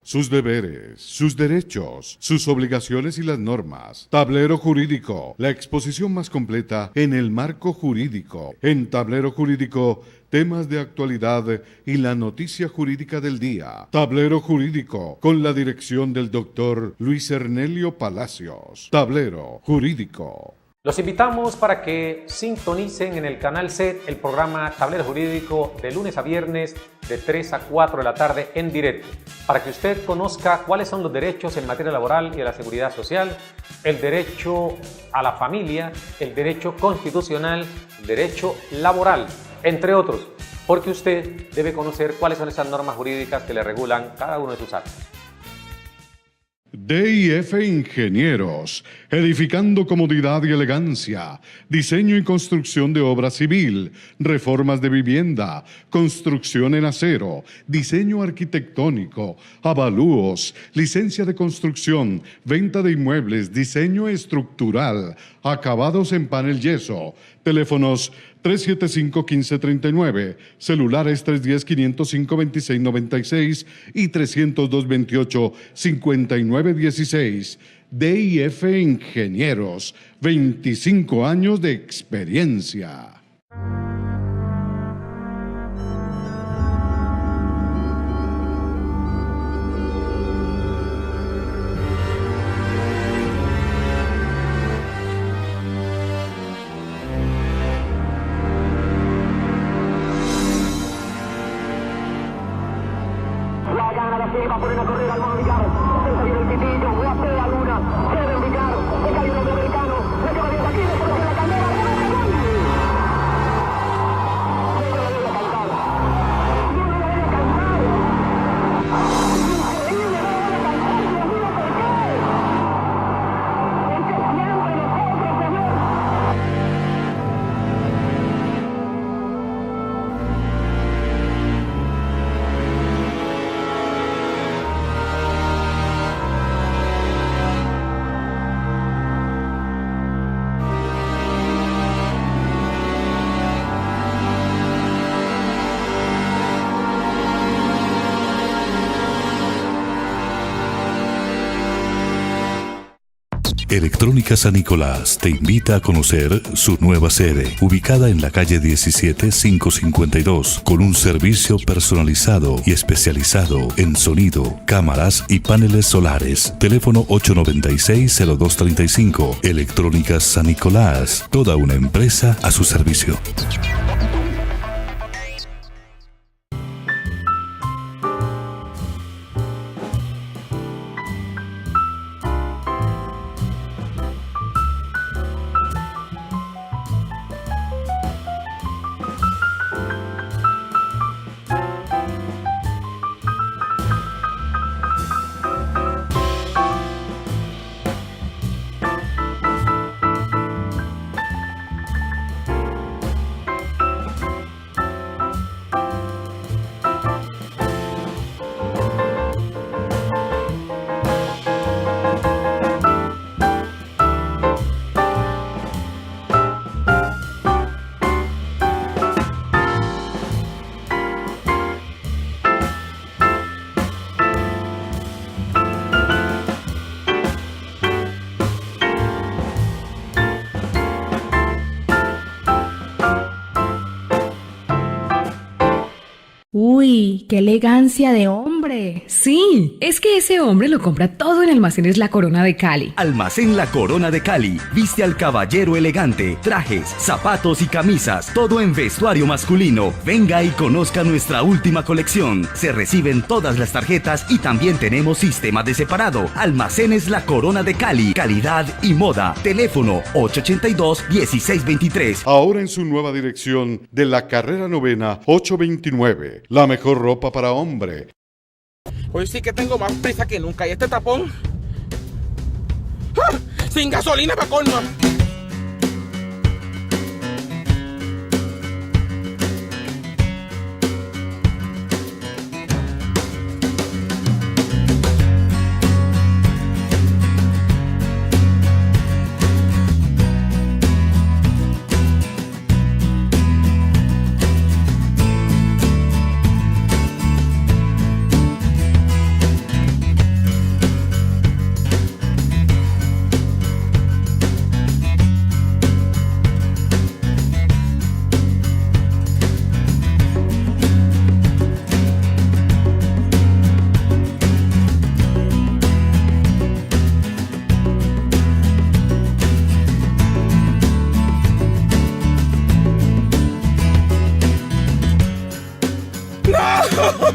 sus deberes, sus derechos, sus obligaciones y las normas. Tablero Jurídico, la exposición más completa en el marco jurídico. En Tablero Jurídico, temas de actualidad y la noticia jurídica del día. Tablero Jurídico, con la dirección del doctor Luis Ernelio Palacios. Tablero Jurídico. Los invitamos para que sintonicen en el canal SET el programa Tablero Jurídico de lunes a viernes de 3 a 4 de la tarde en directo, para que usted conozca cuáles son los derechos en materia laboral y de la seguridad social, el derecho a la familia, el derecho constitucional, el derecho laboral, entre otros, porque usted debe conocer cuáles son esas normas jurídicas que le regulan cada uno de sus actos. DIF Ingenieros, edificando comodidad y elegancia, diseño y construcción de obra civil, reformas de vivienda, construcción en acero, diseño arquitectónico, avalúos, licencia de construcción, venta de inmuebles, diseño estructural, acabados en panel yeso, teléfonos 375-1539, celulares 310-505-2696 y 302-28-5916. DIF Ingenieros, 25 años de experiencia. Electrónica San Nicolás te invita a conocer su nueva sede, ubicada en la calle 17-552, con un servicio personalizado y especializado en sonido, cámaras y paneles solares. Teléfono 896-0235. Electrónica San Nicolás, toda una empresa a su servicio. Uy, qué elegancia de hombre. Sí, es que ese hombre lo compra todo en Almacenes La Corona de Cali. Almacén La Corona de Cali. Viste al caballero elegante. Trajes, zapatos y camisas. Todo en vestuario masculino. Venga y conozca nuestra última colección. Se reciben todas las tarjetas y también tenemos sistema de separado. Almacenes La Corona de Cali. Calidad y moda. Teléfono 882-1623. Ahora en su nueva dirección de la carrera novena 829. La mejor ropa para hombre. Hoy sí que tengo más prisa que nunca. ¿Y este tapón? ¡Ah! ¡Sin gasolina para colmo!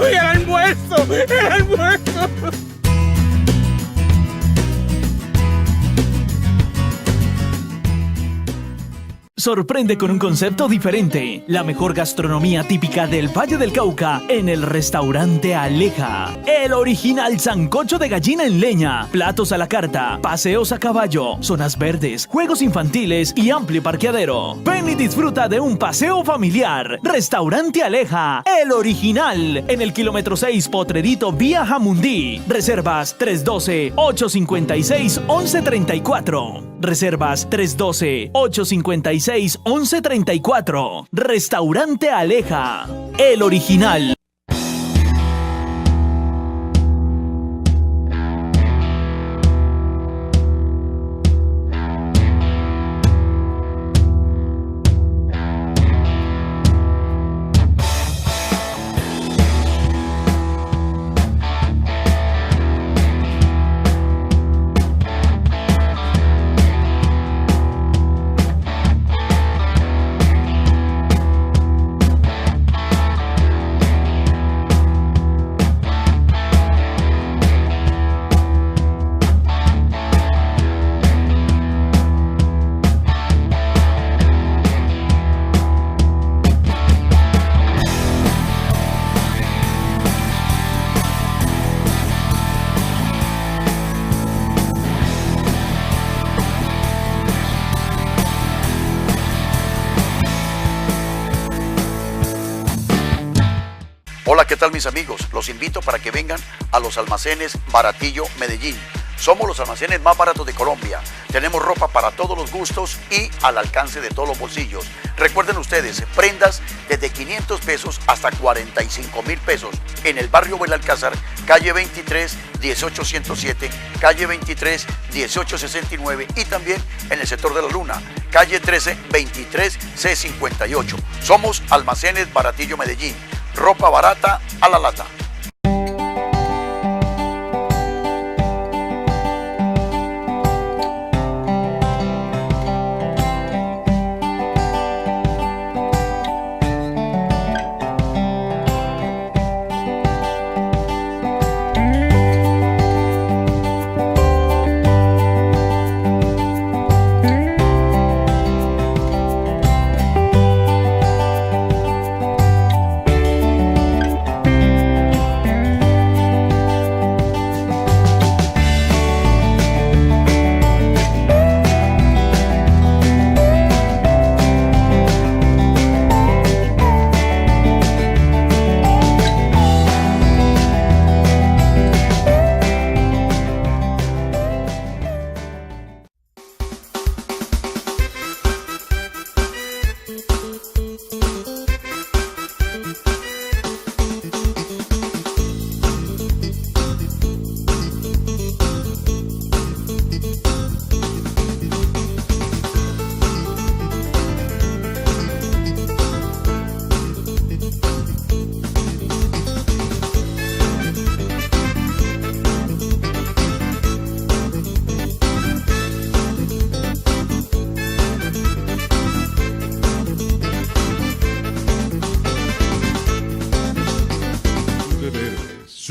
¡Y el almuerzo! ¡El almuerzo! Sorprende con un concepto diferente. La mejor gastronomía típica del Valle del Cauca en el restaurante Aleja. El original sancocho de gallina en leña, platos a la carta, paseos a caballo, zonas verdes, juegos infantiles y amplio parqueadero. Ven y disfruta de un paseo familiar. Restaurante Aleja, el original, en el kilómetro 6 Potrerito vía Jamundí. Reservas 312-856-1134. Reservas 312-856-1134. Restaurante Aleja, el original. Hola, ¿qué tal mis amigos? Los invito para que vengan a los almacenes Baratillo Medellín. Somos los almacenes más baratos de Colombia. Tenemos ropa para todos los gustos y al alcance de todos los bolsillos. Recuerden ustedes, prendas desde 500 pesos hasta 45.000 pesos. En el barrio Belalcázar, calle 23, 18107, calle 23, 1869 y también en el sector de la Luna, calle 13, 23, C58. Somos almacenes Baratillo Medellín. Ropa barata a la lata.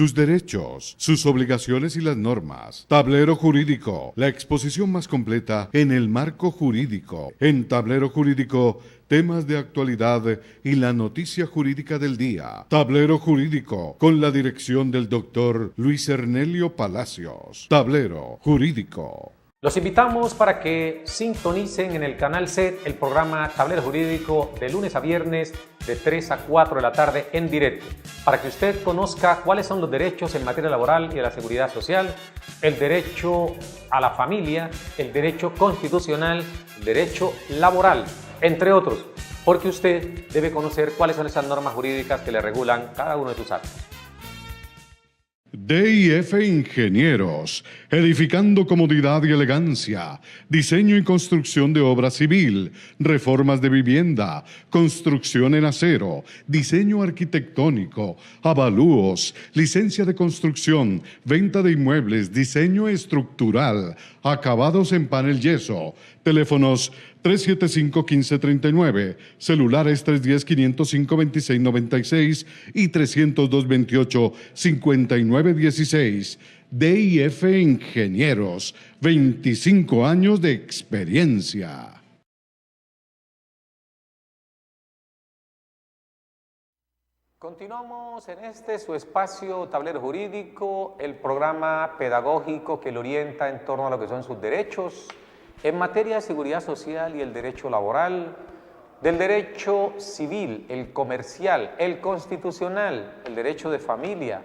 Sus derechos, sus obligaciones y las normas. Tablero Jurídico, la exposición más completa en el marco jurídico. En Tablero Jurídico, temas de actualidad y la noticia jurídica del día. Tablero Jurídico, con la dirección del doctor Luis Ernelio Palacios. Tablero Jurídico. Los invitamos para que sintonicen en el canal SET el programa Tablero Jurídico de lunes a viernes de 3 a 4 de la tarde en directo, para que usted conozca cuáles son los derechos en materia laboral y de la seguridad social, el derecho a la familia, el derecho constitucional, el derecho laboral, entre otros, porque usted debe conocer cuáles son esas normas jurídicas que le regulan cada uno de sus actos. DIF Ingenieros, edificando comodidad y elegancia, diseño y construcción de obra civil, reformas de vivienda, construcción en acero, diseño arquitectónico, avalúos, licencia de construcción, venta de inmuebles, diseño estructural, acabados en panel yeso, teléfonos 375-1539, celulares 310-505-2696 y 302-228-5916. DIF Ingenieros, 25 años de experiencia. Continuamos en este su espacio Tablero Jurídico, el programa pedagógico que le orienta en torno a lo que son sus derechos en materia de seguridad social y el derecho laboral, del derecho civil, el comercial, el constitucional, el derecho de familia,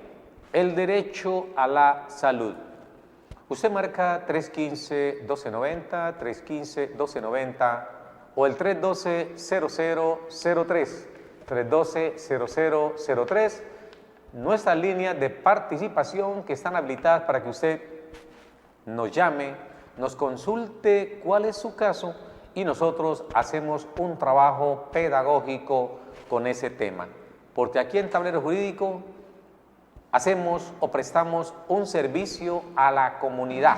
el derecho a la salud. Usted marca 315-1290, 315-1290 o el 312-0003, 312-0003, nuestras líneas de participación que están habilitadas para que usted nos llame, nos consulte cuál es su caso y nosotros hacemos un trabajo pedagógico con ese tema. Porque aquí en Tablero Jurídico hacemos o prestamos un servicio a la comunidad.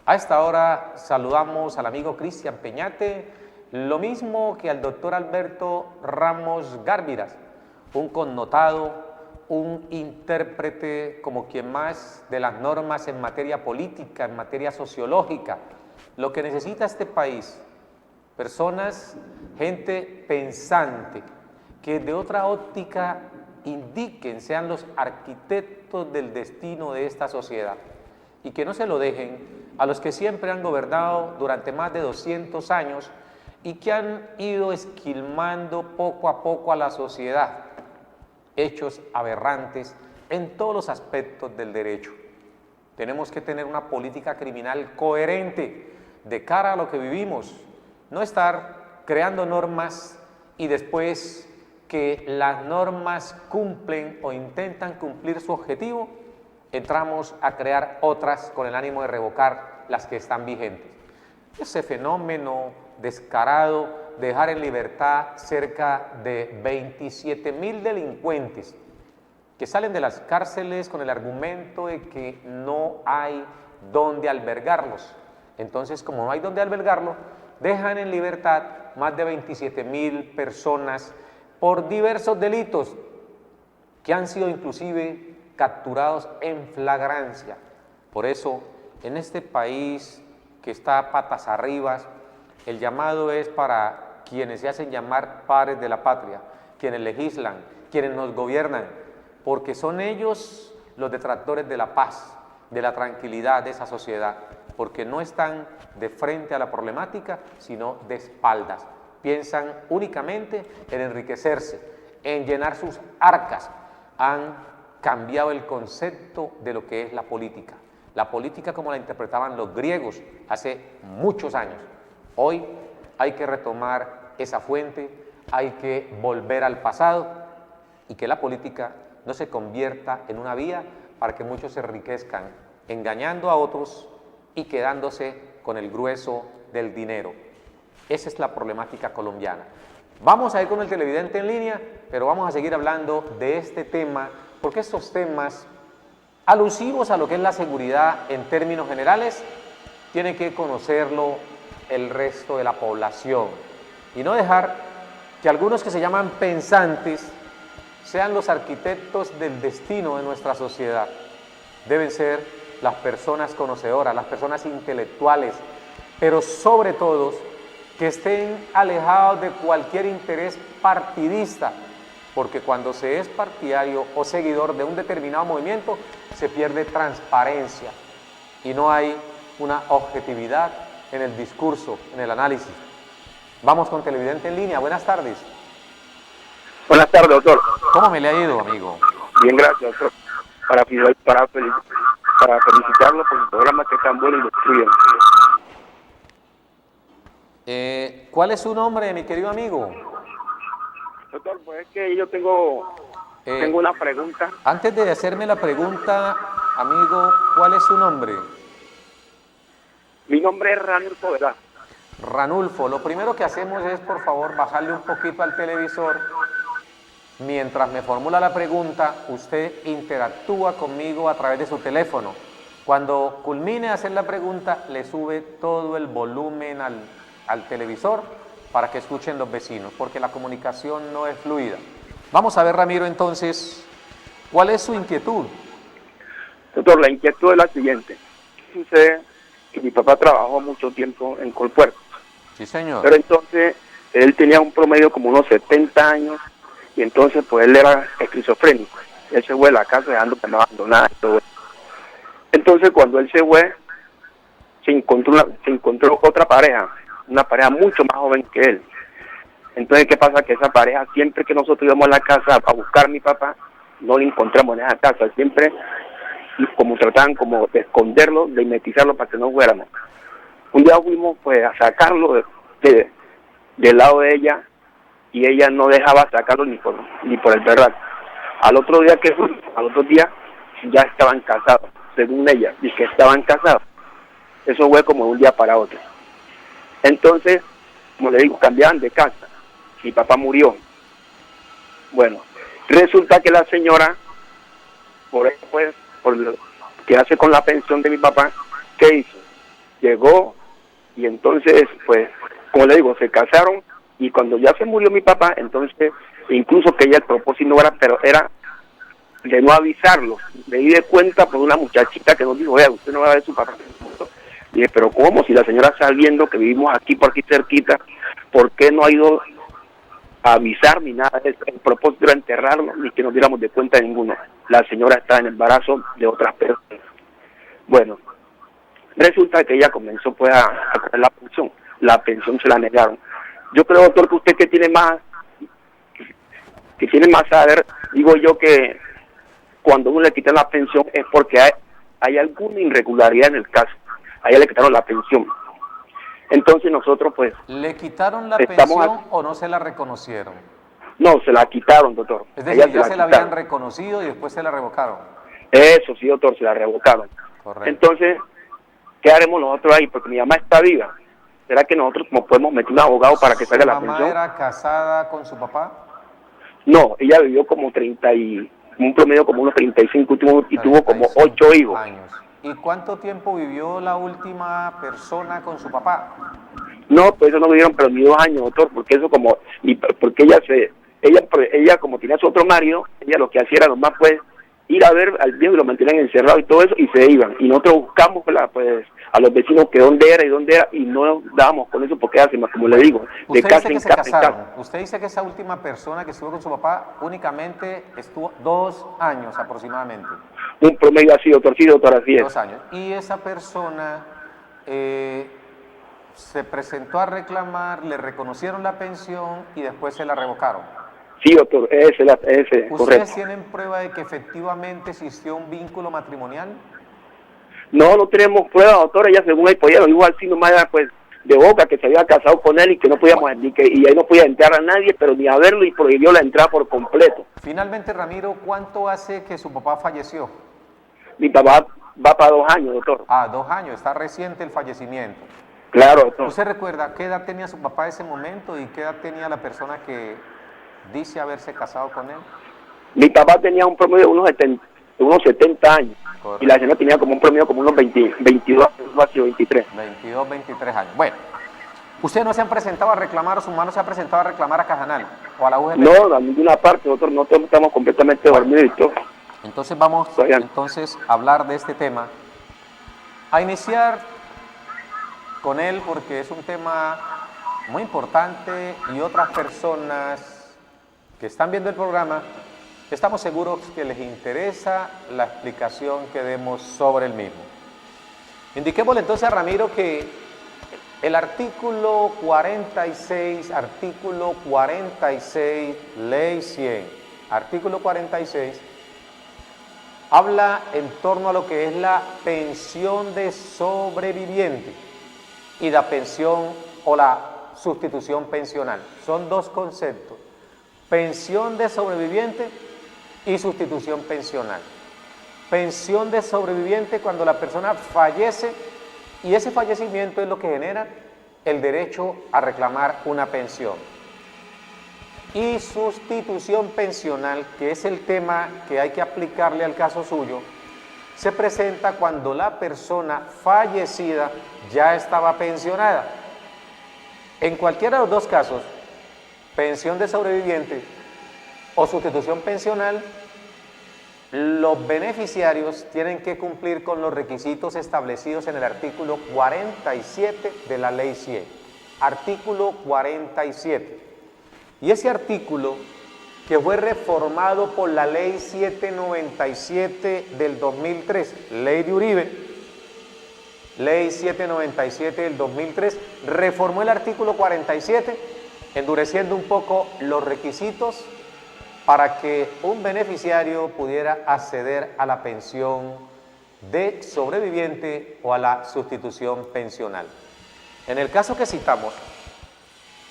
A esta hora saludamos al amigo Cristian Peñate, lo mismo que al doctor Alberto Ramos Gárviras, un connotado, un intérprete como quien más de las normas en materia política, en materia sociológica. Lo que necesita este país, personas, gente pensante, que de otra óptica indiquen, sean los arquitectos del destino de esta sociedad y que no se lo dejen a los que siempre han gobernado durante más de 200 años y que han ido esquilmando poco a poco a la sociedad, hechos aberrantes en todos los aspectos del derecho. Tenemos que tener una política criminal coherente de cara a lo que vivimos, no estar creando normas y después que las normas cumplen o intentan cumplir su objetivo, entramos a crear otras con el ánimo de revocar las que están vigentes. Ese fenómeno descarado de dejar en libertad cerca de 27.000 delincuentes que salen de las cárceles con el argumento de que no hay dónde albergarlos. Entonces, como no hay dónde albergarlos, dejan en libertad más de 27.000 personas por diversos delitos que han sido inclusive capturados en flagrancia. Por eso, en este país que está a patas arriba, el llamado es para quienes se hacen llamar padres de la patria, quienes legislan, quienes nos gobiernan, porque son ellos los detractores de la paz, de la tranquilidad de esa sociedad, porque no están de frente a la problemática, sino de espaldas. Piensan únicamente en enriquecerse, en llenar sus arcas. Han cambiado el concepto de lo que es la política. La política como la interpretaban los griegos hace muchos años. Hoy hay que retomar esa fuente, hay que volver al pasado y que la política no se convierta en una vía para que muchos se enriquezcan engañando a otros y quedándose con el grueso del dinero. Esa es la problemática colombiana. Vamos a ir con el televidente en línea, pero vamos a seguir hablando de este tema porque estos temas alusivos a lo que es la seguridad en términos generales tienen que conocerlo el resto de la población y no dejar que algunos que se llaman pensantes sean los arquitectos del destino de nuestra sociedad. Deben ser las personas conocedoras, las personas intelectuales, pero sobre todo que estén alejados de cualquier interés partidista, porque cuando se es partidario o seguidor de un determinado movimiento se pierde transparencia y no hay una objetividad en el discurso, en el análisis. Vamos con televidente en línea. Buenas tardes. Buenas tardes, doctor. ¿Cómo me le ha ido, amigo? Bien, gracias, doctor. Para felicitarlo por el programa que es tan bueno y lo destruyen. ¿Cuál es su nombre, mi querido amigo? Doctor, pues es que yo tengo una pregunta. Antes de hacerme la pregunta, amigo, ¿cuál es su nombre? Mi nombre es Ranulfo, ¿verdad? Ranulfo, lo primero que hacemos es, por favor, bajarle un poquito al televisor. Mientras me formula la pregunta, usted interactúa conmigo a través de su teléfono. Cuando culmine de hacer la pregunta, le sube todo el volumen al televisor para que escuchen los vecinos, porque la comunicación no es fluida. Vamos a ver, Ramiro, entonces, ¿cuál es su inquietud? Doctor, la inquietud es la siguiente. Sucede que mi papá trabajó mucho tiempo en Colpuerto. Sí, señor. Pero entonces, él tenía un promedio como unos 70 años, y entonces, pues, él era esquizofrénico. Él se fue de la casa dejando que me abandonara y todo eso. Entonces, cuando él se fue, se encontró otra pareja, una pareja mucho más joven que él. Entonces, ¿qué pasa? Que esa pareja, siempre que nosotros íbamos a la casa a buscar a mi papá, no lo encontramos en esa casa. Siempre como trataban como de esconderlo, de mimetizarlo para que no fuéramos. Un día fuimos pues a sacarlo del lado de ella, y ella no dejaba sacarlo ni por el verdad. Al otro día ya estaban casados, según ella, y que estaban casados. Eso fue como de un día para otro. Entonces, como le digo, cambiaban de casa. Mi papá murió. Bueno, resulta que la señora, por lo que hace con la pensión de mi papá, ¿qué hizo? Llegó y entonces, pues, como le digo, se casaron, y cuando ya se murió mi papá, entonces, incluso que ella el propósito no era, pero era de no avisarlo. Me di de cuenta por una muchachita que nos dijo, vea, usted no va a ver su papá. Y dije, pero ¿cómo? Si la señora está viendo que vivimos aquí por aquí cerquita, ¿por qué no ha ido a avisar ni nada? El propósito era enterrarlo, ni que nos diéramos de cuenta de ninguno. La señora está en embarazo de otras personas. Bueno, resulta que ella comenzó pues a coger la pensión. La pensión se la negaron. Yo creo, doctor, que usted que tiene más saber, digo yo que cuando uno le quitan la pensión es porque hay alguna irregularidad en el caso. A ella le quitaron la pensión. Entonces nosotros pues... ¿Le quitaron la pensión o no se la reconocieron? No, se la quitaron, doctor. Es decir, ya se la habían reconocido y después se la revocaron. Eso sí, doctor, se la revocaron. Correcto. Entonces, ¿qué haremos nosotros ahí? Porque mi mamá está viva. ¿Será que nosotros como podemos meter un abogado para que salga la pensión? ¿Su mamá era casada con su papá? No, ella vivió como un promedio como unos 35 y tuvo como 8 hijos. Años. ¿Y cuánto tiempo vivió la última persona con su papá? No, pues eso no vivieron, pero ni 2 años, doctor, porque eso como, porque ella como tenía su otro marido, ella lo que hacía era nomás pues ir a ver al viejo y lo mantenían encerrado y todo eso, y se iban. Y nosotros buscamos pues a los vecinos que dónde era, y no dábamos con eso porque hace más, como le digo, de casa en casa en casa. Usted dice que esa última persona que estuvo con su papá únicamente estuvo 2 años aproximadamente. Un promedio así, doctor, sí, doctor, así es. 2 años. Y esa persona se presentó a reclamar, le reconocieron la pensión y después se la revocaron. Sí, doctor, ese ¿Ustedes correcto. tienen prueba de que efectivamente existió un vínculo matrimonial? No tenemos prueba, doctor. Ella según ahí podía, igual así nomás era pues de boca que se había casado con él y que no podíamos, y ahí no podía entrar a nadie, pero ni a verlo, y prohibió la entrada por completo. Finalmente, Ramiro, ¿cuánto hace que su papá falleció? Mi papá va para 2 años, doctor. 2 años, está reciente el fallecimiento. Claro, doctor. ¿Usted recuerda qué edad tenía su papá en ese momento y qué edad tenía la persona que dice haberse casado con él? Mi papá tenía un promedio de unos 70 años. Correcto. Y la señora tenía como un promedio como unos 22, 23. 22, 23 años. Bueno, ¿ustedes no se han presentado a reclamar, su hermano se ha presentado a reclamar a Cajanal o a la UGT? No, a ninguna parte, doctor, no estamos completamente dormidos y todo. Entonces vamos a hablar de este tema, a iniciar con él porque es un tema muy importante y otras personas que están viendo el programa, estamos seguros que les interesa la explicación que demos sobre el mismo. Indiquémosle entonces a Ramiro que el artículo 46, ley 100, artículo 46, habla en torno a lo que es la pensión de sobreviviente y la pensión o la sustitución pensional. Son 2 conceptos, pensión de sobreviviente y sustitución pensional. Pensión de sobreviviente cuando la persona fallece y ese fallecimiento es lo que genera el derecho a reclamar una pensión. Y sustitución pensional, que es el tema que hay que aplicarle al caso suyo, se presenta cuando la persona fallecida ya estaba pensionada. En cualquiera de los dos casos, pensión de sobreviviente o sustitución pensional, los beneficiarios tienen que cumplir con los requisitos establecidos en el artículo 47 de la Ley 100. Artículo 47. Y ese artículo, que fue reformado por la Ley 797 del 2003, Ley de Uribe, Ley 797 del 2003, reformó el artículo 47, endureciendo un poco los requisitos para que un beneficiario pudiera acceder a la pensión de sobreviviente o a la sustitución pensional. En el caso que citamos,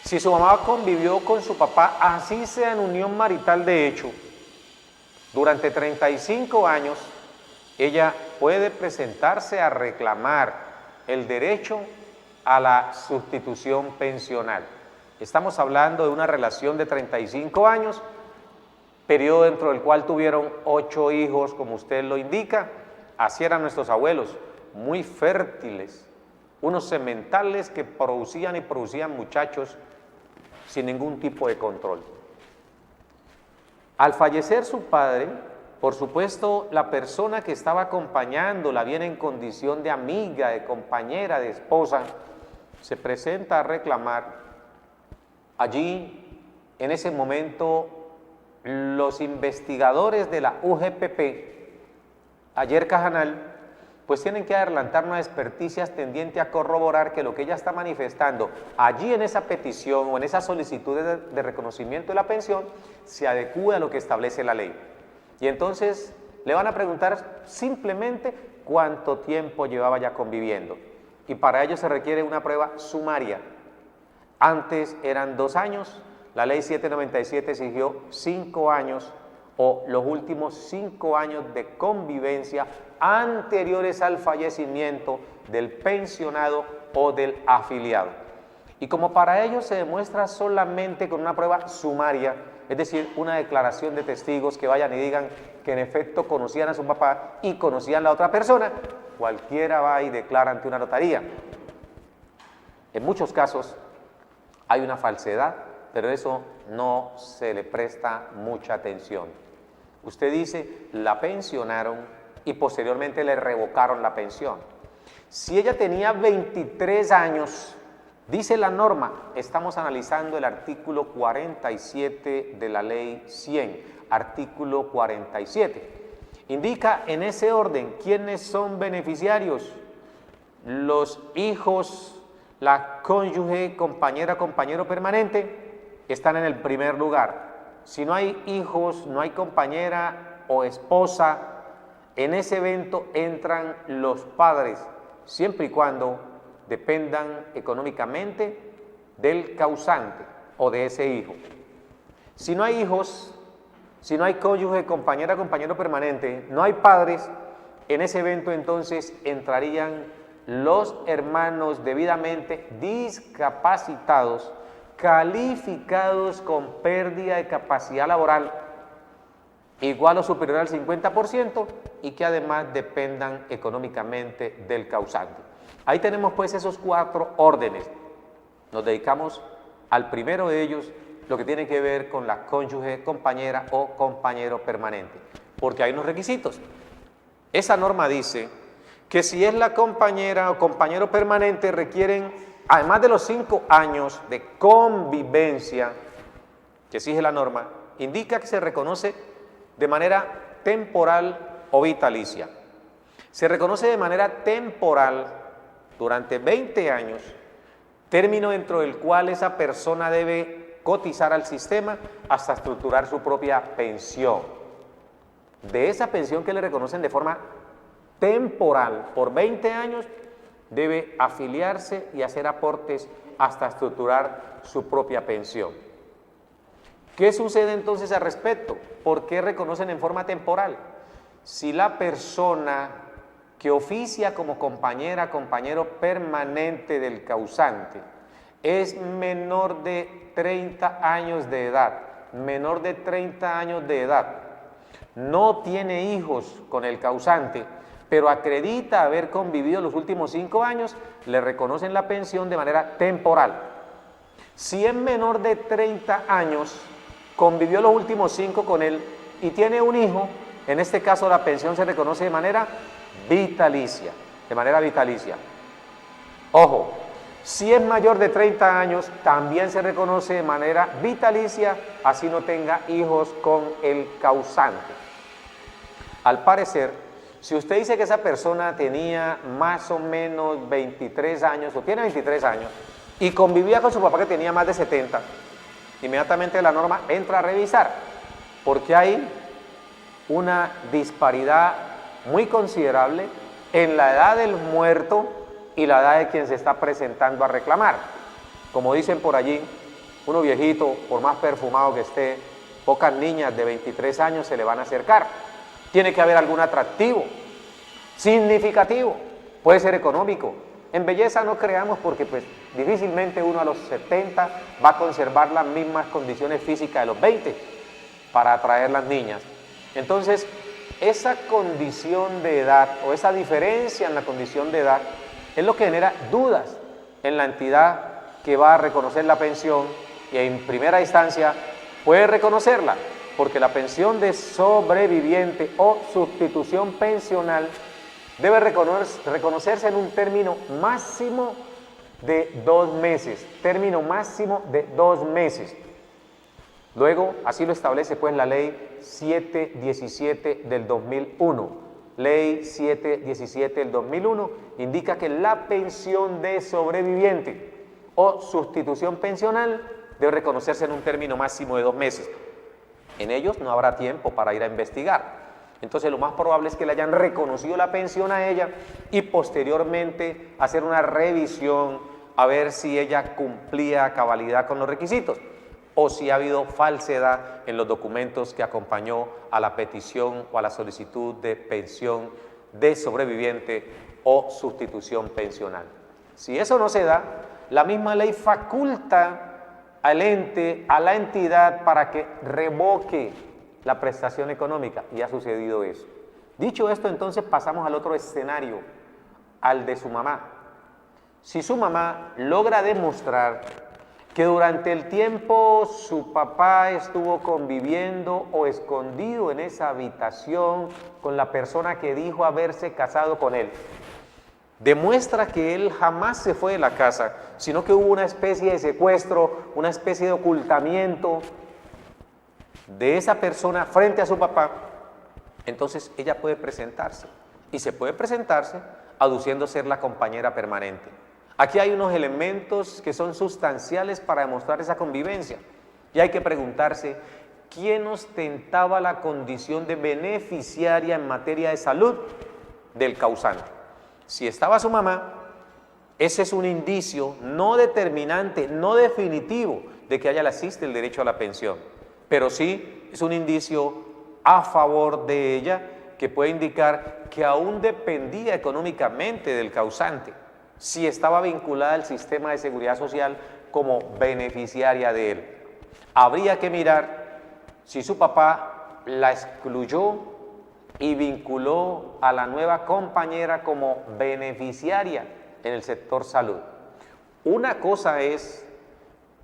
si su mamá convivió con su papá, así sea en unión marital de hecho, durante 35 años, ella puede presentarse a reclamar el derecho a la sustitución pensional. Estamos hablando de una relación de 35 años, periodo dentro del cual tuvieron 8 hijos, como usted lo indica. Así eran nuestros abuelos, muy fértiles, unos sementales que producían y producían muchachos sin ningún tipo de control. Al fallecer su padre, por supuesto, la persona que estaba acompañándola, bien en condición de amiga, de compañera, de esposa, se presenta a reclamar. Allí, en ese momento, los investigadores de la UGPP, ayer Cajanal, pues tienen que adelantar unas experticias tendiente a corroborar que lo que ella está manifestando allí en esa petición o en esa solicitud de reconocimiento de la pensión se adecúa a lo que establece la ley. Y entonces le van a preguntar simplemente cuánto tiempo llevaba ya conviviendo. Y para ello se requiere una prueba sumaria. Antes eran 2 años, la ley 797 exigió 5 años o los últimos 5 años de convivencia anteriores al fallecimiento del pensionado o del afiliado. Y como para ello se demuestra solamente con una prueba sumaria, es decir, una declaración de testigos que vayan y digan que en efecto conocían a su papá y conocían a la otra persona, cualquiera va y declara ante una notaría. En muchos casos hay una falsedad, pero eso no se le presta mucha atención. Usted dice, la pensionaron y posteriormente le revocaron la pensión. Si ella tenía 23 años, dice la norma, estamos analizando el artículo 47 de la Ley 100, artículo 47. Indica en ese orden quiénes son beneficiarios. Los hijos, la cónyuge, compañera, compañero permanente, están en el primer lugar. Si no hay hijos, no hay compañera o esposa, en ese evento entran los padres, siempre y cuando dependan económicamente del causante o de ese hijo. Si no hay hijos, si no hay cónyuge, compañera, compañero permanente, no hay padres, en ese evento entonces entrarían los hermanos debidamente discapacitados, calificados con pérdida de capacidad laboral igual o superior al 50% y que además dependan económicamente del causante. Ahí tenemos pues esos 4 órdenes. Nos dedicamos al primero de ellos, lo que tiene que ver con la cónyuge, compañera o compañero permanente, porque hay unos requisitos. Esa norma dice que si es la compañera o compañero permanente requieren, además de los 5 años de convivencia que exige la norma, indica que se reconoce de manera temporal o vitalicia. Se reconoce de manera temporal durante 20 años, término dentro del cual esa persona debe cotizar al sistema hasta estructurar su propia pensión. De esa pensión que le reconocen de forma temporal por 20 años, debe afiliarse y hacer aportes hasta estructurar su propia pensión. ¿Qué sucede entonces al respecto? ¿Por qué reconocen en forma temporal? Si la persona que oficia como compañera, compañero permanente del causante es menor de 30 años de edad, no tiene hijos con el causante, pero acredita haber convivido los últimos 5 años, le reconocen la pensión de manera temporal. Si es menor de 30 años, convivió los últimos 5 con él y tiene un hijo, en este caso la pensión se reconoce de manera vitalicia, Ojo, si es mayor de 30 años, también se reconoce de manera vitalicia, así no tenga hijos con el causante. Al parecer, si usted dice que esa persona tenía más o menos 23 años, o tiene 23 años, y convivía con su papá que tenía más de 70, inmediatamente la norma entra a revisar, porque hay una disparidad muy considerable en la edad del muerto y la edad de quien se está presentando a reclamar. Como dicen por allí, uno viejito, por más perfumado que esté, pocas niñas de 23 años se le van a acercar. Tiene que haber algún atractivo, significativo, puede ser económico. En belleza no creamos porque pues difícilmente uno a los 70 va a conservar las mismas condiciones físicas de los 20 para atraer las niñas. Entonces, esa condición de edad o esa diferencia en la condición de edad es lo que genera dudas en la entidad que va a reconocer la pensión y en primera instancia puede reconocerla porque la pensión de sobreviviente o sustitución pensional debe reconocerse en un término máximo de 2 meses, Luego, así lo establece pues la ley 717 del 2001. Ley 717 del 2001 indica que la pensión de sobreviviente o sustitución pensional debe reconocerse en un término máximo de 2 meses. En ellos no habrá tiempo para ir a investigar. Entonces lo más probable es que le hayan reconocido la pensión a ella y posteriormente hacer una revisión a ver si ella cumplía a cabalidad con los requisitos o si ha habido falsedad en los documentos que acompañó a la petición o a la solicitud de pensión de sobreviviente o sustitución pensional. Si eso no se da, la misma ley faculta al ente, a la entidad para que revoque la prestación económica y ha sucedido eso. Dicho esto, entonces pasamos al otro escenario, al de su mamá. Si su mamá logra demostrar que durante el tiempo su papá estuvo conviviendo o escondido en esa habitación con la persona que dijo haberse casado con él, demuestra que él jamás se fue de la casa, sino que hubo una especie de secuestro, una especie de ocultamiento de esa persona frente a su papá, entonces ella puede presentarse, y se puede presentarse aduciendo ser la compañera permanente. Aquí hay unos elementos que son sustanciales para demostrar esa convivencia, y hay que preguntarse, ¿quién ostentaba la condición de beneficiaria en materia de salud del causante? Si estaba su mamá, ese es un indicio no determinante, no definitivo de que a ella le asiste el derecho a la pensión, pero sí es un indicio a favor de ella que puede indicar que aún dependía económicamente del causante, si estaba vinculada al sistema de seguridad social como beneficiaria de él. Habría que mirar si su papá la excluyó y vinculó a la nueva compañera como beneficiaria en el sector salud. Una cosa es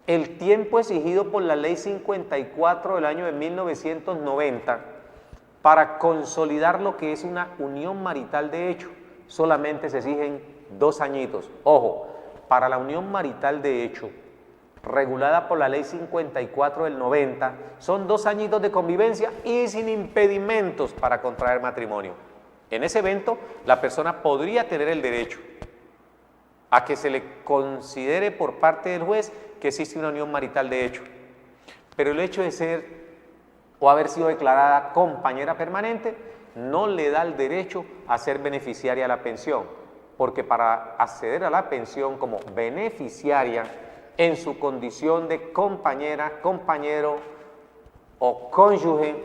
el tiempo exigido por la ley 54 del año de 1990 para consolidar lo que es una unión marital de hecho. Solamente se exigen 2 añitos. Ojo, para la unión marital de hecho, regulada por la ley 54 del 90, son 2 añitos de convivencia y sin impedimentos para contraer matrimonio. En ese evento, la persona podría tener el derecho a que se le considere por parte del juez que existe una unión marital de hecho. Pero el hecho de ser o haber sido declarada compañera permanente no le da el derecho a ser beneficiaria de la pensión, porque para acceder a la pensión como beneficiaria en su condición de compañera, compañero o cónyuge,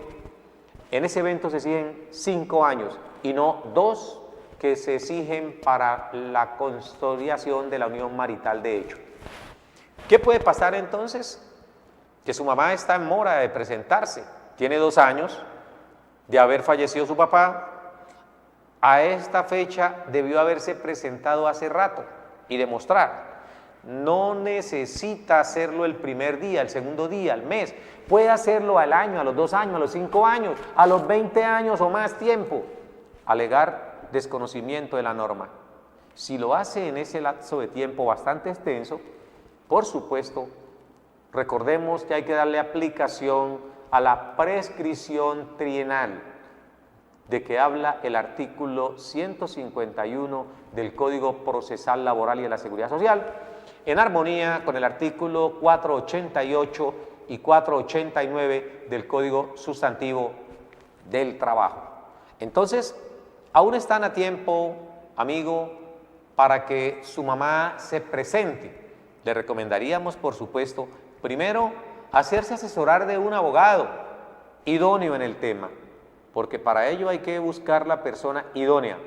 en ese evento se exigen 5 años y no 2 que se exigen para la consolidación de la unión marital de hecho. ¿Qué puede pasar entonces? Que su mamá está en mora de presentarse, tiene 2 años de haber fallecido su papá, a esta fecha debió haberse presentado hace rato y demostrar. No necesita hacerlo el primer día, el segundo día, el mes. Puede hacerlo al año, a los 2 años, a los 5 años, a los 20 años o más tiempo. Alegar desconocimiento de la norma. Si lo hace en ese lapso de tiempo bastante extenso, por supuesto, recordemos que hay que darle aplicación a la prescripción trienal de que habla el artículo 151 del Código Procesal Laboral y de la Seguridad Social, en armonía con el artículo 488 y 489 del Código Sustantivo del Trabajo. Entonces, aún están a tiempo, amigo, para que su mamá se presente. Le recomendaríamos, por supuesto, primero, hacerse asesorar de un abogado idóneo en el tema, porque para ello hay que buscar la persona idónea.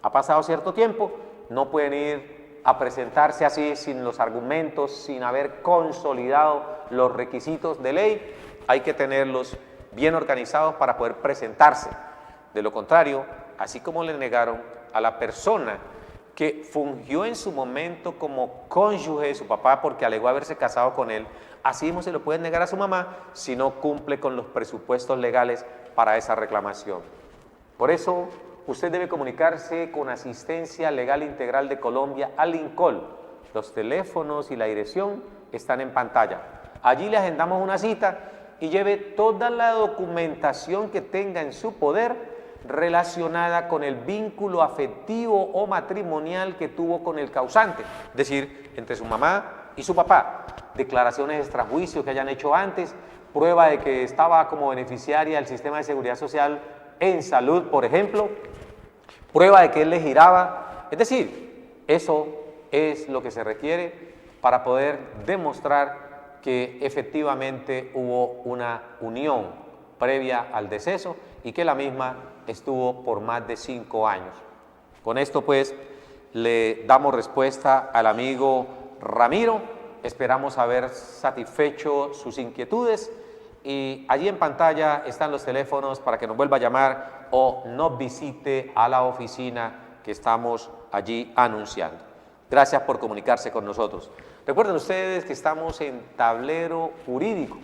Ha pasado cierto tiempo, no pueden ir a presentarse así sin los argumentos, sin haber consolidado los requisitos de ley. Hay que tenerlos bien organizados para poder presentarse. De lo contrario, así como le negaron a la persona que fungió en su momento como cónyuge de su papá porque alegó haberse casado con él, así mismo se lo pueden negar a su mamá si no cumple con los presupuestos legales para esa reclamación. Por eso, usted debe comunicarse con Asistencia Legal Integral de Colombia al INCOL. Los teléfonos y la dirección están en pantalla. Allí le agendamos una cita y lleve toda la documentación que tenga en su poder relacionada con el vínculo afectivo o matrimonial que tuvo con el causante, es decir, entre su mamá y su papá, declaraciones de extrajuicio que hayan hecho antes, prueba de que estaba como beneficiaria del sistema de seguridad social en salud, por ejemplo, prueba de que él le giraba, es decir, eso es lo que se requiere para poder demostrar que efectivamente hubo una unión previa al deceso y que la misma estuvo por más de 5 años. Con esto pues le damos respuesta al amigo Ramiro, esperamos haber satisfecho sus inquietudes y allí en pantalla están los teléfonos para que nos vuelva a llamar o nos visite a la oficina que estamos allí anunciando. Gracias por comunicarse con nosotros. Recuerden ustedes que estamos en Tablero Jurídico,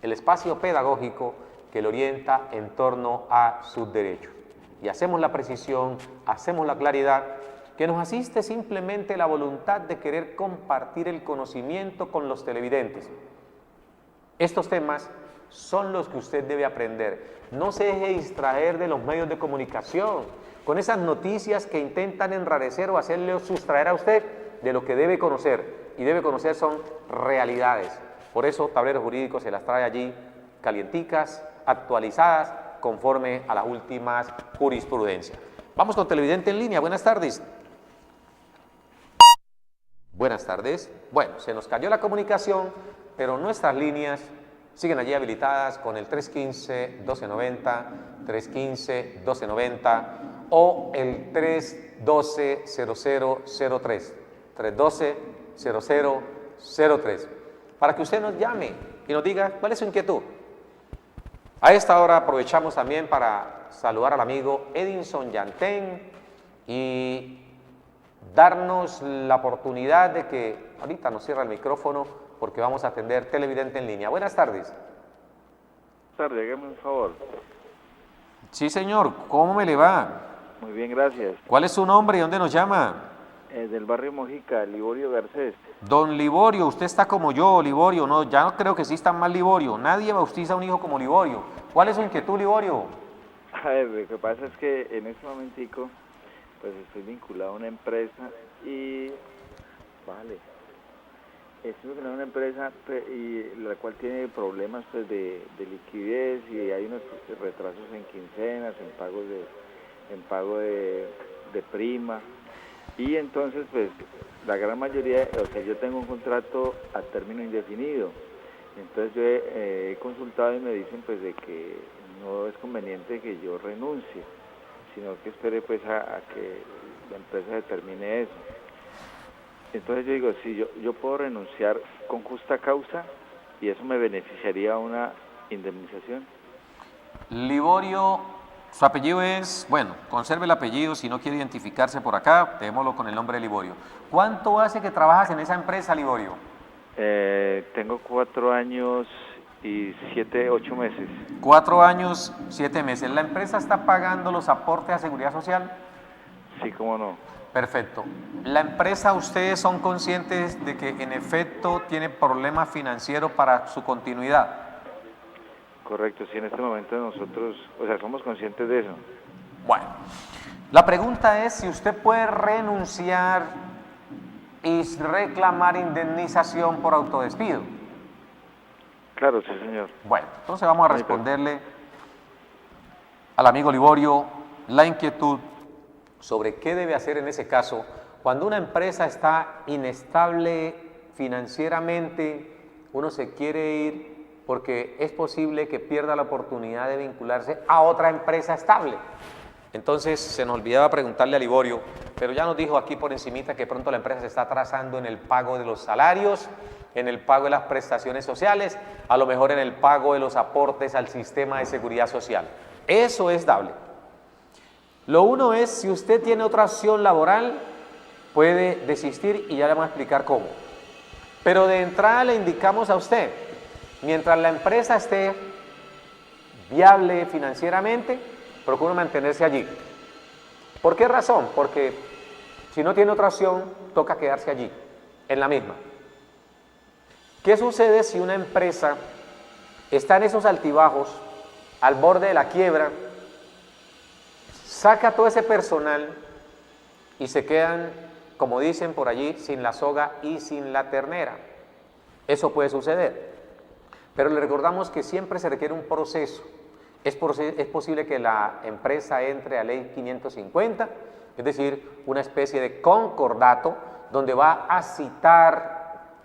el espacio pedagógico que le orienta en torno a sus derechos. Y hacemos la precisión, hacemos la claridad, que nos asiste simplemente la voluntad de querer compartir el conocimiento con los televidentes. Estos temas son los que usted debe aprender. No se deje distraer de los medios de comunicación, con esas noticias que intentan enrarecer o hacerle sustraer a usted de lo que debe conocer. Y debe conocer son realidades. Por eso Tablero Jurídico se las trae allí calienticas, actualizadas, conforme a las últimas jurisprudencias. Vamos con televidente en línea. Buenas tardes. Buenas tardes. Bueno, se nos cayó la comunicación, pero nuestras líneas siguen allí habilitadas con el 315-1290, 315-1290 o el 312-0003, 312-0003, para que usted nos llame y nos diga cuál es su inquietud. A esta hora aprovechamos también para saludar al amigo Edinson Yantén y darnos la oportunidad de que ahorita nos cierra el micrófono porque vamos a atender televidente en línea. Buenas tardes. Buenas tardes, hágame un favor. Sí, señor. ¿Cómo me le va? Muy bien, gracias. ¿Cuál es su nombre y dónde nos llama? Del barrio Mojica, Liborio Garcés. Don Liborio, usted está como yo, Liborio. No, ya no creo que exista más Liborio. Nadie bautiza a un hijo como Liborio. ¿Cuál es su inquietud, Liborio? A ver, lo que pasa es que en este momentico, pues estoy vinculado a una empresa y... Vale. Estoy vinculado a una empresa y la cual tiene problemas pues de liquidez y hay unos retrasos en quincenas, en pago de prima. Y entonces, pues, la gran mayoría, o sea, yo tengo un contrato a término indefinido. Entonces yo he consultado y me dicen, pues, de que no es conveniente que yo renuncie, sino que espere, pues, a que la empresa determine eso. Entonces yo digo, sí, yo puedo renunciar con justa causa y eso me beneficiaría a una indemnización. Liborio, Su apellido es, bueno, conserve el apellido, si no quiere identificarse por acá, dejémoslo con el nombre de Liborio. ¿Cuánto hace que trabajas en esa empresa, Liborio? Tengo 4 años y 8 meses. 4 años, 7 meses. ¿La empresa está pagando los aportes a Seguridad Social? Sí, cómo no. Perfecto. ¿La empresa, ustedes son conscientes de que en efecto tiene problemas financieros para su continuidad? Correcto, sí, en este momento nosotros, somos conscientes de eso. Bueno, la pregunta es si usted puede renunciar y reclamar indemnización por autodespido. Claro, sí, señor. Bueno, entonces vamos a responderle al amigo Liborio la inquietud sobre qué debe hacer en ese caso cuando una empresa está inestable financieramente, uno se quiere ir porque es posible que pierda la oportunidad de vincularse a otra empresa estable. Entonces se nos olvidaba preguntarle a Liborio, pero ya nos dijo aquí por encimita que pronto la empresa se está atrasando en el pago de los salarios, en el pago de las prestaciones sociales, a lo mejor en el pago de los aportes al sistema de seguridad social. Eso es dable. Lo uno es, si usted tiene otra opción laboral, puede desistir y ya le vamos a explicar cómo. Pero de entrada le indicamos a usted, mientras la empresa esté viable financieramente, procure mantenerse allí. ¿Por qué razón? Porque si no tiene otra opción, toca quedarse allí, en la misma. ¿Qué sucede si una empresa está en esos altibajos, al borde de la quiebra, saca todo ese personal y se quedan, como dicen por allí, sin la soga y sin la ternera? Eso puede suceder. Pero le recordamos que siempre se requiere un proceso. Es posible que la empresa entre a ley 550, es decir, una especie de concordato donde va a citar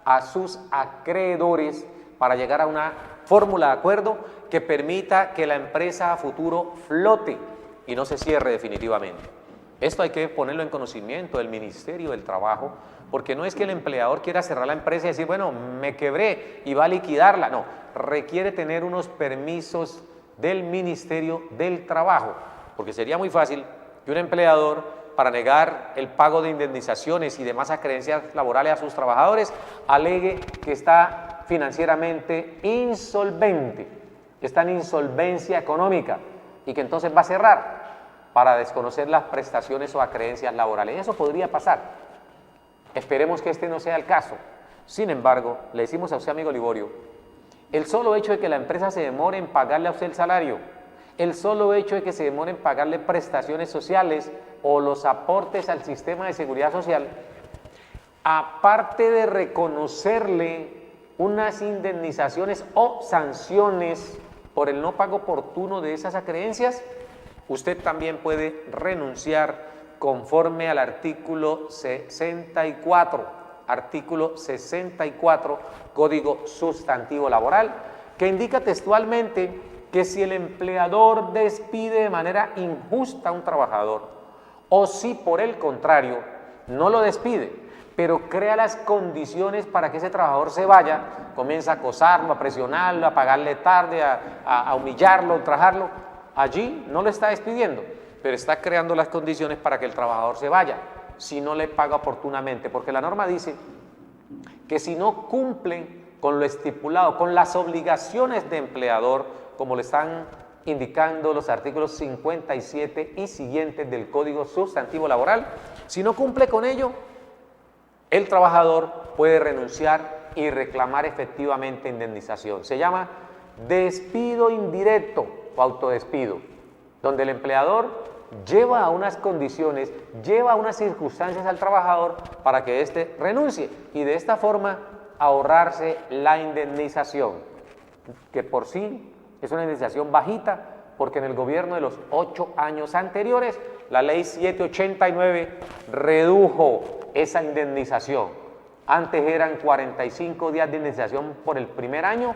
a sus acreedores para llegar a una fórmula de acuerdo que permita que la empresa a futuro flote y no se cierre definitivamente. Esto hay que ponerlo en conocimiento del Ministerio del Trabajo, porque no es que el empleador quiera cerrar la empresa y decir, bueno, me quebré y va a liquidarla. No, requiere tener unos permisos del Ministerio del Trabajo, porque sería muy fácil que un empleador, para negar el pago de indemnizaciones y demás acreencias laborales a sus trabajadores, alegue que está financieramente insolvente, que está en insolvencia económica y que entonces va a cerrar para desconocer las prestaciones o acreencias laborales. Eso podría pasar. Esperemos que este no sea el caso. Sin embargo, le decimos a usted, amigo Liborio, el solo hecho de que la empresa se demore en pagarle a usted el salario, el solo hecho de que se demore en pagarle prestaciones sociales o los aportes al sistema de seguridad social, aparte de reconocerle unas indemnizaciones o sanciones por el no pago oportuno de esas acreencias, usted también puede renunciar conforme al artículo 64, Código Sustantivo Laboral, que indica textualmente que si el empleador despide de manera injusta a un trabajador, o si por el contrario no lo despide, pero crea las condiciones para que ese trabajador se vaya, comienza a acosarlo, a presionarlo, a pagarle tarde, a humillarlo, a ultrajarlo, allí no lo está despidiendo, pero está creando las condiciones para que el trabajador se vaya, si no le paga oportunamente, porque la norma dice que si no cumplen con lo estipulado, con las obligaciones de empleador, como le están indicando los artículos 57 y siguientes del Código Sustantivo Laboral, si no cumple con ello, el trabajador puede renunciar y reclamar efectivamente indemnización. Se llama despido indirecto o autodespido, donde el empleador lleva a unas condiciones, lleva a unas circunstancias al trabajador para que éste renuncie y de esta forma ahorrarse la indemnización, que por sí es una indemnización bajita, porque en el gobierno de los 8 años anteriores, la ley 789 redujo esa indemnización. Antes eran 45 días de indemnización por el primer año,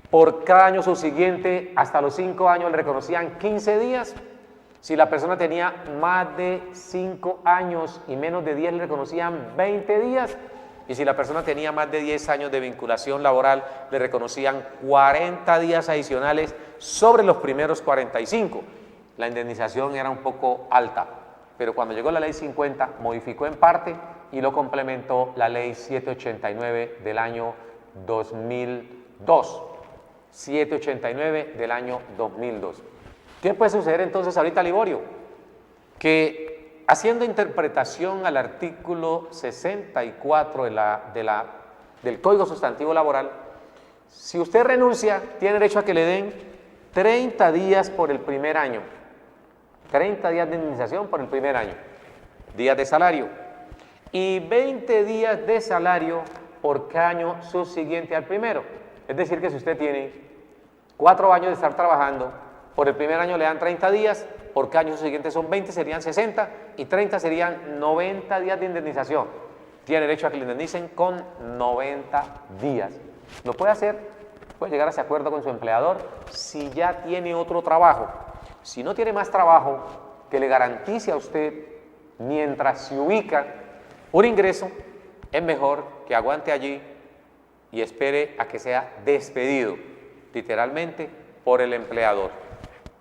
por cada año subsiguiente, hasta los 5 años le reconocían 15 días, si la persona tenía más de 5 años y menos de 10 le reconocían 20 días, y si la persona tenía más de 10 años de vinculación laboral le reconocían 40 días adicionales sobre los primeros 45. la indemnización era un poco alta, pero cuando llegó la ley 50 modificó en parte y lo complementó la ley 789 del año 2002. 789 del año 2002. ¿Qué puede suceder entonces ahorita, Liborio? Que haciendo interpretación al artículo 64 del Código Sustantivo Laboral, si usted renuncia, tiene derecho a que le den 30 días por el primer año. 30 días de indemnización por el primer año. Días de salario. Y 20 días de salario por cada año subsiguiente al primero. Es decir, que si usted tiene 4 años de estar trabajando, por el primer año le dan 30 días, por cada año siguiente son 20, serían 60, y 30 serían 90 días de indemnización. Tiene derecho a que le indemnicen con 90 días. Lo puede hacer, puede llegar a ese acuerdo con su empleador si ya tiene otro trabajo. Si no tiene más trabajo que le garantice a usted, mientras se ubica un ingreso, es mejor que aguante allí y espere a que sea despedido, literalmente, por el empleador,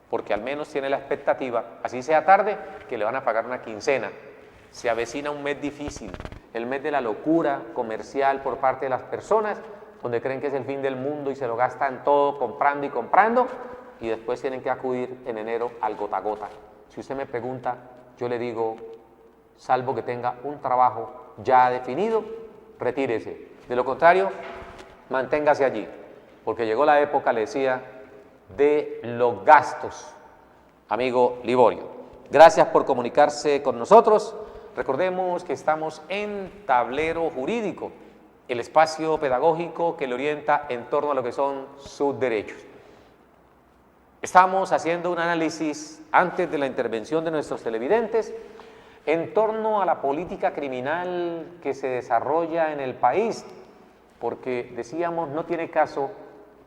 porque al menos tiene la expectativa, así sea tarde, que le van a pagar una quincena. Se avecina un mes difícil, el mes de la locura comercial por parte de las personas, donde creen que es el fin del mundo y se lo gastan todo comprando y comprando, y después tienen que acudir en enero al gota a gota. Si usted me pregunta, yo le digo, salvo que tenga un trabajo ya definido, retírese. De lo contrario, manténgase allí, porque llegó la época, le decía, de los gastos, amigo Liborio. Gracias por comunicarse con nosotros. Recordemos que estamos en Tablero Jurídico, el espacio pedagógico que le orienta en torno a lo que son sus derechos. Estamos haciendo un análisis antes de la intervención de nuestros televidentes en torno a la política criminal que se desarrolla en el país, porque decíamos, no tiene caso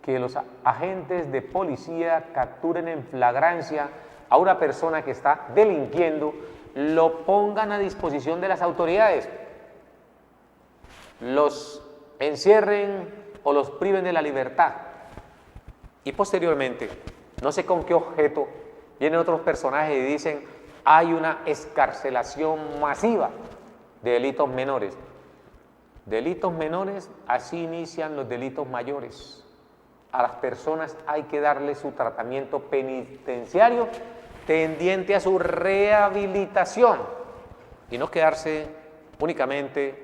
que los agentes de policía capturen en flagrancia a una persona que está delinquiendo, lo pongan a disposición de las autoridades, los encierren o los priven de la libertad y posteriormente, no sé con qué objeto, vienen otros personajes y dicen hay una excarcelación masiva de delitos menores. Delitos menores, así inician los delitos mayores. A las personas hay que darle su tratamiento penitenciario tendiente a su rehabilitación y no quedarse únicamente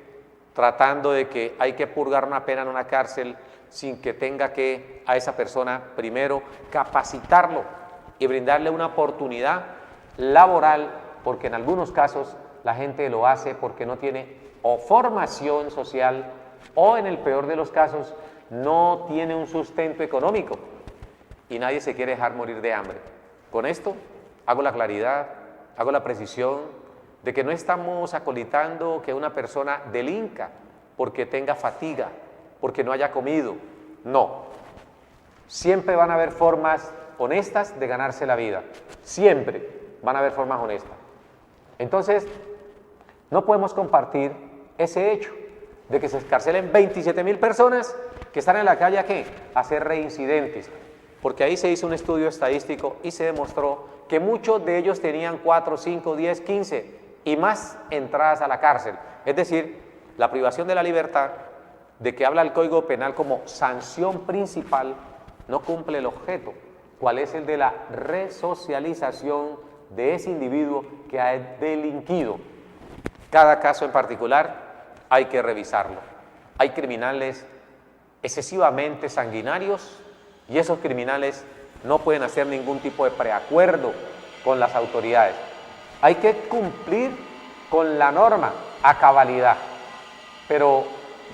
tratando de que hay que purgar una pena en una cárcel sin que tenga que a esa persona primero capacitarlo y brindarle una oportunidad laboral, porque en algunos casos la gente lo hace porque no tiene o formación social o en el peor de los casos no tiene un sustento económico y nadie se quiere dejar morir de hambre. Con esto hago la claridad, hago la precisión de que no estamos acolitando que una persona delinca porque tenga fatiga, porque no haya comido. No. Siempre van a haber formas honestas de ganarse la vida. Siempre van a haber formas honestas. Entonces, no podemos compartir ese hecho de que se escarcelen 27.000 personas que están en la calle ¿a qué? A ser reincidentes. Porque ahí se hizo un estudio estadístico y se demostró que muchos de ellos tenían 4, 5, 10, 15 y más entradas a la cárcel. Es decir, la privación de la libertad, de que habla el Código Penal como sanción principal, no cumple el objeto, cuál es el de la resocialización de ese individuo que ha delinquido. Cada caso en particular hay que revisarlo. Hay criminales excesivamente sanguinarios y esos criminales no pueden hacer ningún tipo de preacuerdo con las autoridades. Hay que cumplir con la norma a cabalidad. Pero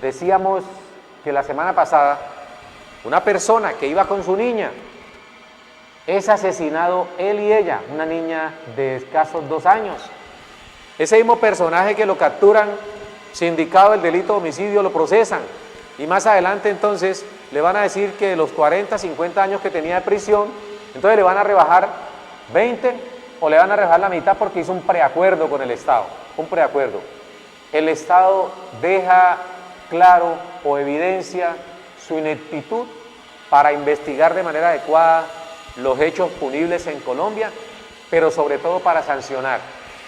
decíamos que la semana pasada una persona que iba con su niña es asesinado él y ella, una niña de escasos 2 años. Ese mismo personaje que lo capturan sindicado del delito de homicidio lo procesan y más adelante entonces le van a decir que de los 40, 50 años que tenía de prisión, entonces le van a rebajar 20 o le van a rebajar la mitad porque hizo un preacuerdo con el Estado, un preacuerdo. El Estado deja claro o evidencia su ineptitud para investigar de manera adecuada los hechos punibles en Colombia pero sobre todo para sancionar.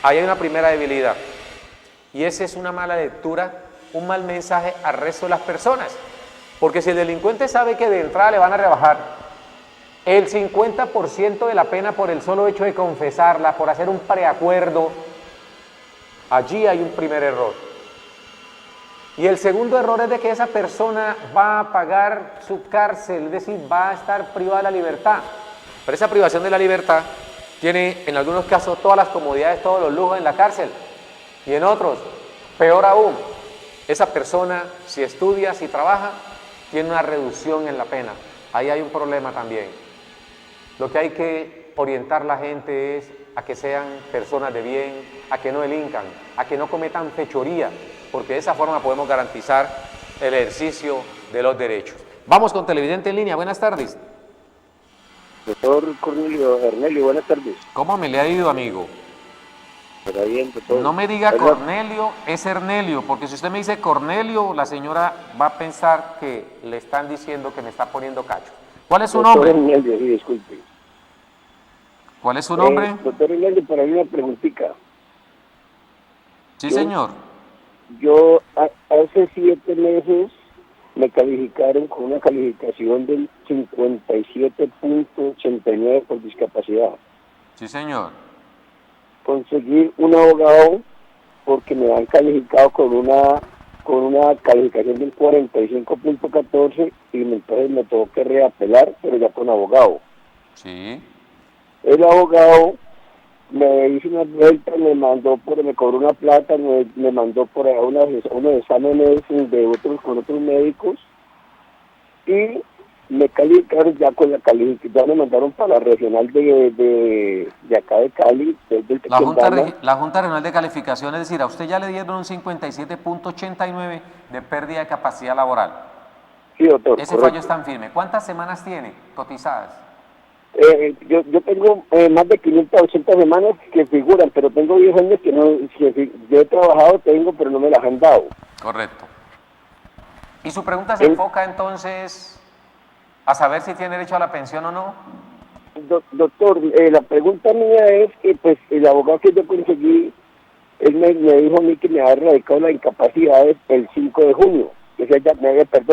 Ahí hay una primera debilidad. Y esa es una mala lectura, un mal mensaje al resto de las personas. Porque si el delincuente sabe que de entrada le van a rebajar el 50% de la pena por el solo hecho de confesarla, por hacer un preacuerdo, allí hay un primer error. Y el segundo error es de que esa persona va a pagar su cárcel, es decir, va a estar privada de la libertad. Pero esa privación de la libertad tiene en algunos casos todas las comodidades, todos los lujos en la cárcel. Y en otros, peor aún, esa persona, si estudia, si trabaja, tiene una reducción en la pena. Ahí hay un problema también. Lo que hay que orientar a la gente es a que sean personas de bien, a que no delincan, a que no cometan fechoría, porque de esa forma podemos garantizar el ejercicio de los derechos. Vamos con televidente en línea, buenas tardes. Doctor Cornelio Hernelio, buenas tardes. ¿Cómo me le ha ido, amigo? Está bien, doctor. No me diga Cornelio, es Hernelio, porque si usted me dice Cornelio, la señora va a pensar que le están diciendo que me está poniendo cacho. ¿Cuál es su nombre? Doctor Hernelio, sí, disculpe. ¿Cuál es su nombre? Doctor Hernelio, para mí una preguntita. Sí, señor. Yo hace 7 meses me calificaron con una calificación del 57.89 por discapacidad. Sí, señor. Conseguir un abogado porque me han calificado con una calificación del 45.14 y entonces me tuvo que reapelar, pero ya con abogado. Sí. El abogado me hizo unas vueltas, me cobró una plata, me mandó por allá unos exámenes con otros médicos y me calificaron ya con la calificación, ya me mandaron para la regional de acá de Cali, la Junta Regional de Calificación, es decir, a usted ya le dieron un 57.89 de pérdida de capacidad laboral. Sí, doctor. Ese fallo es tan firme. ¿Cuántas semanas tiene cotizadas? Yo tengo más de 580 semanas que figuran, pero tengo 10 años que yo he trabajado, pero no me las han dado. Correcto. ¿Y su pregunta se enfoca entonces a saber si tiene derecho a la pensión o no? Doctor, la pregunta mía es que pues el abogado que yo conseguí, él me dijo a mí que me había erradicado la incapacidad el 5 de junio. La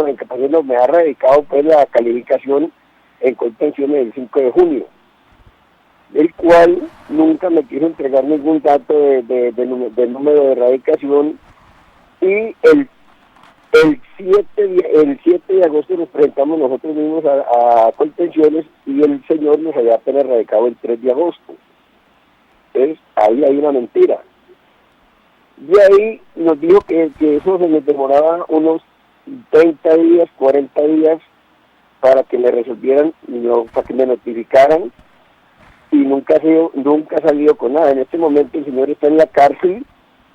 incapacidad no, me ha erradicado pues la calificación en contenciones el 5 de junio, el cual nunca me quiso entregar ningún dato de número de erradicación, y el 7 de agosto nos presentamos nosotros mismos a contenciones y el señor nos había apenas erradicado el 3 de agosto. Entonces ahí hay una mentira. De ahí nos dijo que eso se nos demoraba unos 30 días, 40 días para que me resolvieran, para que me notificaran, y nunca ha salido con nada. En este momento el señor está en la cárcel,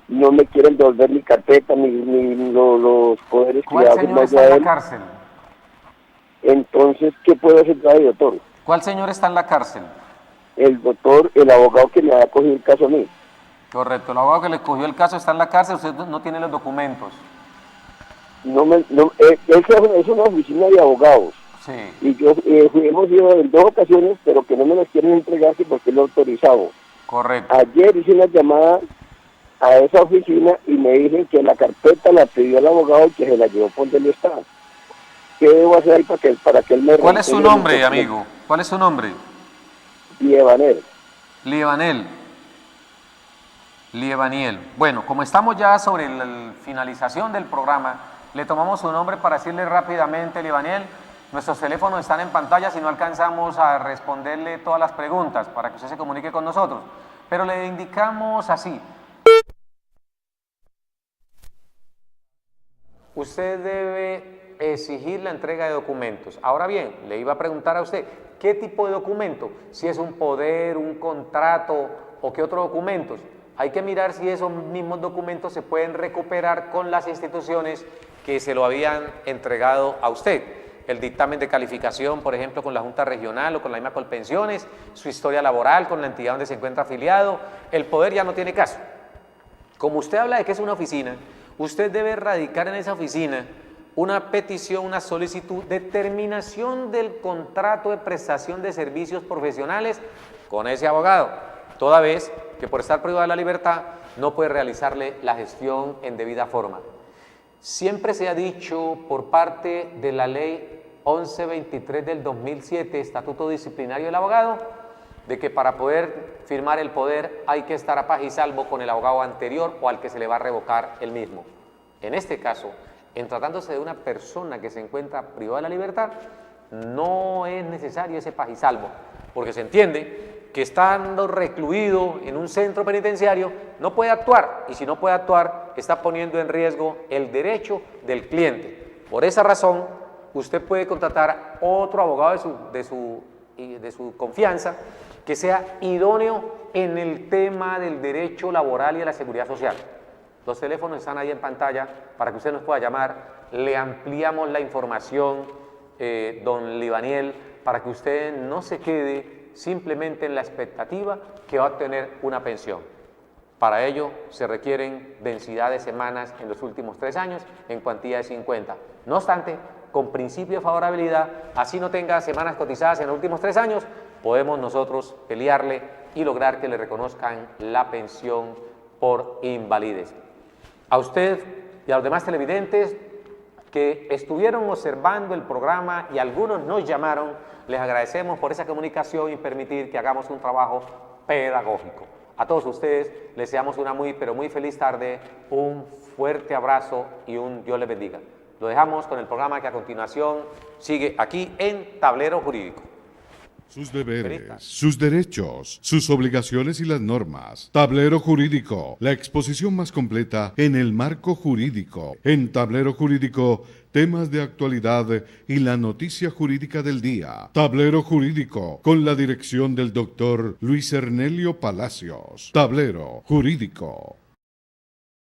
no me quieren devolver mi carpeta, ni los poderes que ¿Cuál señor está en la cárcel? Entonces, ¿qué puedo hacer ahí, doctor? ¿Cuál señor está en la cárcel? El abogado que me ha cogido el caso a mí. Correcto, el abogado que le cogió el caso está en la cárcel, usted no tiene los documentos. Es una oficina de abogados. Sí. Y hemos ido en 2 ocasiones, pero que no me las quieren entregar porque lo he autorizado. Correcto. Ayer hice una llamada a esa oficina y me dicen que la carpeta la pidió el abogado y que se la llevó por donde está. ¿Qué debo hacer ahí para que él me... ¿Cuál es su nombre, amigo? ¿Cuál es su nombre? Liebanel. Lievaniel. Bueno, como estamos ya sobre la finalización del programa, le tomamos su nombre para decirle rápidamente, Lievaniel, nuestros teléfonos están en pantalla si no alcanzamos a responderle todas las preguntas para que usted se comunique con nosotros. Pero le indicamos así. Usted debe exigir la entrega de documentos. Ahora bien, le iba a preguntar a usted, ¿qué tipo de documento? Si es un poder, un contrato o qué otros documentos. Hay que mirar si esos mismos documentos se pueden recuperar con las instituciones que se lo habían entregado a usted. El dictamen de calificación, por ejemplo, con la Junta Regional o con la misma Colpensiones, su historia laboral con la entidad donde se encuentra afiliado. El poder ya no tiene caso. Como usted habla de que es una oficina, usted debe radicar en esa oficina una petición, una solicitud de terminación del contrato de prestación de servicios profesionales con ese abogado. toda vez que por estar privado de la libertad no puede realizarle la gestión en debida forma. Siempre se ha dicho por parte de la ley 1123 del 2007, Estatuto Disciplinario del Abogado, de que para poder firmar el poder hay que estar a paz y salvo con el abogado anterior o al que se le va a revocar el mismo. En este caso, en tratándose de una persona que se encuentra privada de la libertad, no es necesario ese paz y salvo, porque se entiende que estando recluido en un centro penitenciario no puede actuar, y si no puede actuar está poniendo en riesgo el derecho del cliente. Por esa razón, usted puede contratar otro abogado de su confianza que sea idóneo en el tema del derecho laboral y de la seguridad social. Los teléfonos están ahí en pantalla para que usted nos pueda llamar. Le ampliamos la información, don Libaniel, para que usted no se quede simplemente en la expectativa que va a obtener una pensión. Para ello se requieren densidad de semanas en los últimos 3 años en cuantía de 50. No obstante, con principio de favorabilidad, así no tenga semanas cotizadas en los últimos 3 años, podemos nosotros pelearle y lograr que le reconozcan la pensión por invalidez. A usted y a los demás televidentes que estuvieron observando el programa y algunos nos llamaron, les agradecemos por esa comunicación y permitir que hagamos un trabajo pedagógico. A todos ustedes les deseamos una muy feliz tarde, un fuerte abrazo y un Dios les bendiga. Lo dejamos con el programa que a continuación sigue aquí en Tablero Jurídico. Sus deberes, sus derechos, sus obligaciones y las normas. Tablero Jurídico, la exposición más completa en el marco jurídico. En Tablero Jurídico, temas de actualidad y la noticia jurídica del día. Tablero Jurídico, con la dirección del doctor Luis Ernelio Palacios. Tablero Jurídico.